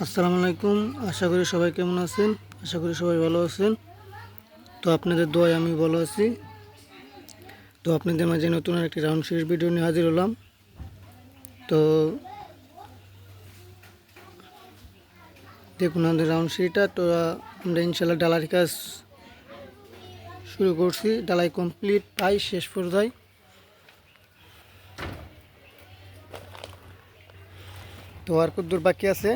আসসালামু আলাইকুম। আশা করি সবাই কেমন আছেন। আশা করি সবাই ভালো আছেন। তো আপনাদের দোয়ায় আমি ভালো আছি। তো আপনাদের মাঝে নতুন একটি রাউন্ড শেষ ভিডিও নিয়ে হাজির হলাম। তো দেখুন আমাদের রাউন্ড সিঁড়িটা। তো আমরা ইনশাল্লাহ ডালার কাজ শুরু করছি। ডালাই কমপ্লিট, প্রায় শেষ পর্যায়ে। তো আর কতদূর বাকি আছে।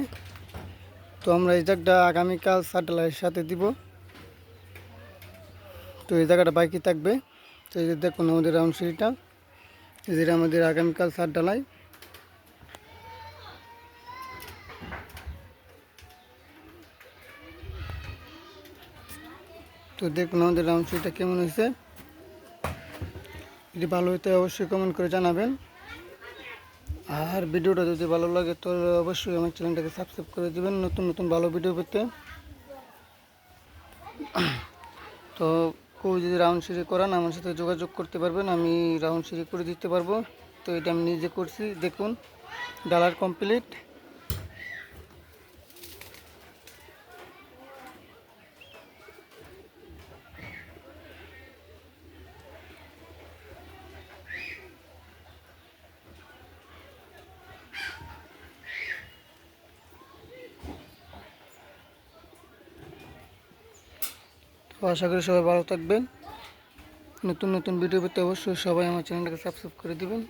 তো আমরা এই জায়গাটা আগামীকাল সার ডালাইয়ের সাথে দিব। তো এই জায়গাটা বাকি থাকবে। তো এই যে দেখুন আমাদের রাউন্ড সিঁড়িটা, এই যে আমাদের আগামীকাল সার ডালাই। তো দেখুন আমাদের রাউন্ড সিঁড়িটা কেমন হয়েছে। যদি ভালো হইতে অবশ্যই কমেন্ট করে জানাবেন। আর ভিডিওটা যদি ভালো লাগে তো অবশ্যই আমার চ্যানেলটাকে সাবস্ক্রাইব করে দেবেন নতুন নতুন ভালো ভিডিও পেতে। তো কেউ যদি রাউন্ড সিঁড়ি করান আমার সাথে যোগাযোগ করতে পারবেন, আমি রাউন্ড সিঁড়ি করে দিতে পারবো। তো এটা আমি নিজে করছি, দেখুন ডালার কমপ্লিট। তো আশা করি সবাই ভালো থাকবেন। নতুন নতুন ভিডিও পেতে অবশ্যই সবাই আমার চ্যানেলটাকে সাবস্ক্রাইব করে দেবেন।